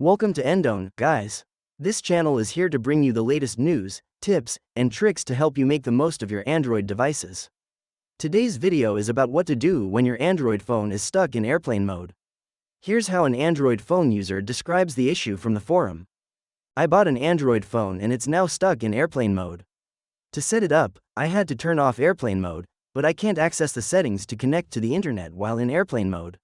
Welcome to Endone, guys. This channel is here to bring you the latest news, tips, and tricks to help you make the most of your Android devices. Today's video is about what to do when your Android phone is stuck in airplane mode. Here's how an Android phone user describes the issue from the forum. I bought an Android phone and it's now stuck in airplane mode. To set it up, I had to turn off airplane mode, but I can't access the settings to connect to the internet while in airplane mode.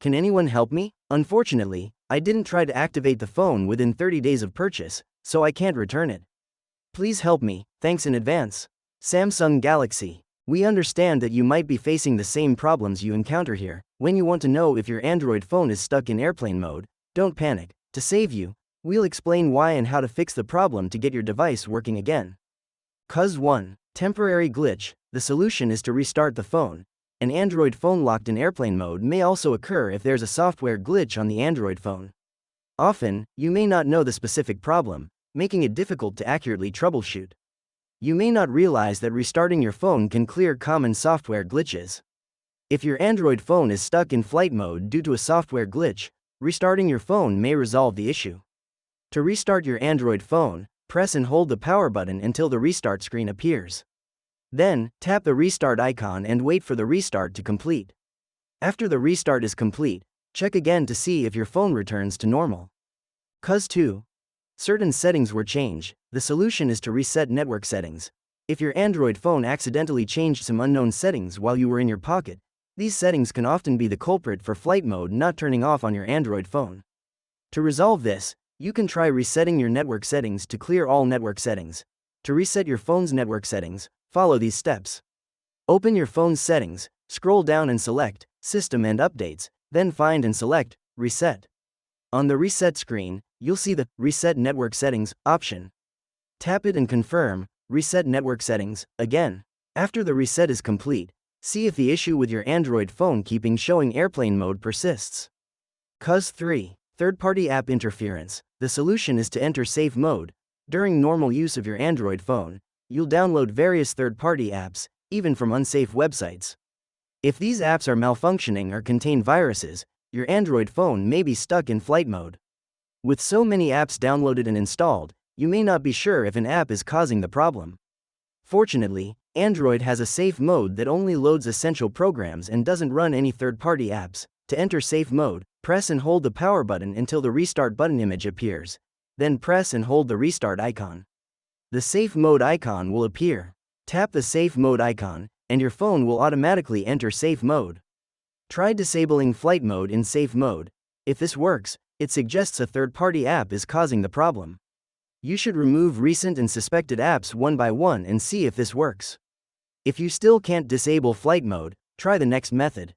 Can anyone help me? Unfortunately, I didn't try to activate the phone within 30 days of purchase, so I can't return it. Please help me, thanks in advance. Samsung Galaxy. We understand that you might be facing the same problems you encounter here. When you want to know if your Android phone is stuck in airplane mode, don't panic. To save you, we'll explain why and how to fix the problem to get your device working again. Cause 1. Temporary glitch. The solution is to restart the phone. An Android phone locked in airplane mode may also occur if there's a software glitch on the Android phone. Often, you may not know the specific problem, making it difficult to accurately troubleshoot. You may not realize that restarting your phone can clear common software glitches. If your Android phone is stuck in flight mode due to a software glitch, restarting your phone may resolve the issue. To restart your Android phone, press and hold the power button until the restart screen appears. Then, tap the restart icon and wait for the restart to complete. After the restart is complete, check again to see if your phone returns to normal. Cause 2. Certain settings were changed. The solution is to reset network settings. If your Android phone accidentally changed some unknown settings while you were in your pocket, these settings can often be the culprit for flight mode not turning off on your Android phone. To resolve this, you can try resetting your network settings to clear all network settings. To reset your phone's network settings, follow these steps. Open your phone's settings, scroll down and select System and Updates, then find and select Reset. On the reset screen, you'll see the Reset Network Settings option. Tap it and confirm Reset Network Settings again. After the reset is complete, see if the issue with your Android phone keeping showing airplane mode persists. Cause 3. Third-party app interference. The solution is to enter safe mode. During normal use of your Android phone, you'll download various third-party apps, even from unsafe websites. If these apps are malfunctioning or contain viruses, your Android phone may be stuck in flight mode. With so many apps downloaded and installed, you may not be sure if an app is causing the problem. Fortunately, Android has a safe mode that only loads essential programs and doesn't run any third-party apps. To enter safe mode, press and hold the power button until the restart button image appears. Then press and hold the restart icon. The safe mode icon will appear. Tap the safe mode icon, and your phone will automatically enter safe mode. Try disabling flight mode in safe mode. If this works, it suggests a third-party app is causing the problem. You should remove recent and suspected apps one by one and see if this works. If you still can't disable flight mode, try the next method.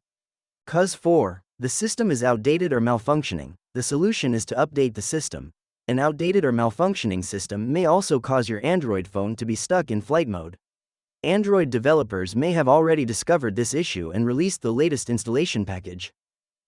Cause 4. The system is outdated or malfunctioning. The solution is to update the system. An outdated or malfunctioning system may also cause your Android phone to be stuck in flight mode. Android developers may have already discovered this issue and released the latest installation package.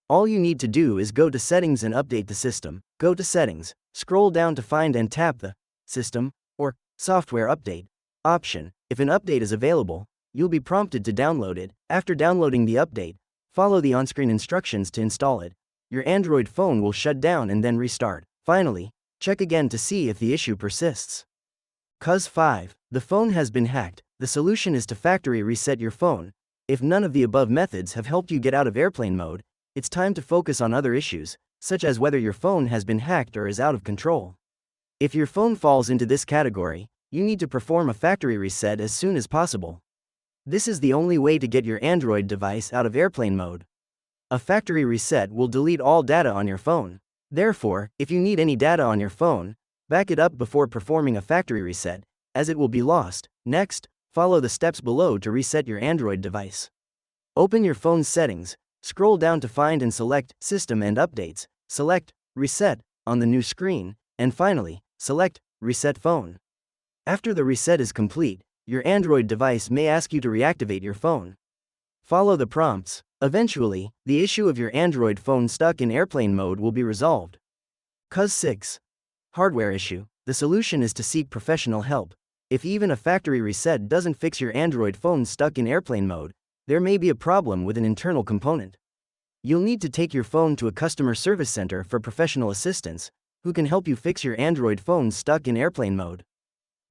All you need to do is go to Settings and update the system. Go to Settings, scroll down to find and tap the System or Software Update option. If an update is available, you'll be prompted to download it. After downloading the update, follow the on-screen instructions to install it. Your Android phone will shut down and then restart. Finally, check again to see if the issue persists. Cause 5. The phone has been hacked. The solution is to factory reset your phone. If none of the above methods have helped you get out of airplane mode, it's time to focus on other issues, such as whether your phone has been hacked or is out of control. If your phone falls into this category, you need to perform a factory reset as soon as possible. This is the only way to get your Android device out of airplane mode. A factory reset will delete all data on your phone. Therefore, if you need any data on your phone, back it up before performing a factory reset, as it will be lost. Next, follow the steps below to reset your Android device. Open your phone's settings, scroll down to find and select System and Updates, select Reset on the new screen, and finally, select Reset Phone. After the reset is complete, your Android device may ask you to reactivate your phone. Follow the prompts. Eventually, the issue of your Android phone stuck in airplane mode will be resolved. Cause 6. Hardware issue. The solution is to seek professional help. If even a factory reset doesn't fix your Android phone stuck in airplane mode, there may be a problem with an internal component. You'll need to take your phone to a customer service center for professional assistance, who can help you fix your Android phone stuck in airplane mode.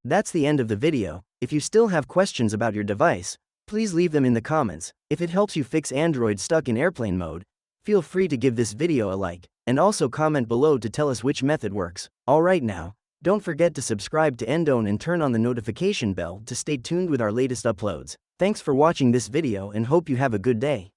That's the end of the video. If you still have questions about your device, please leave them in the comments. If it helps you fix Android stuck in airplane mode, feel free to give this video a like, and also comment below to tell us which method works. Alright now, don't forget to subscribe to Endone and turn on the notification bell to stay tuned with our latest uploads. Thanks for watching this video and hope you have a good day.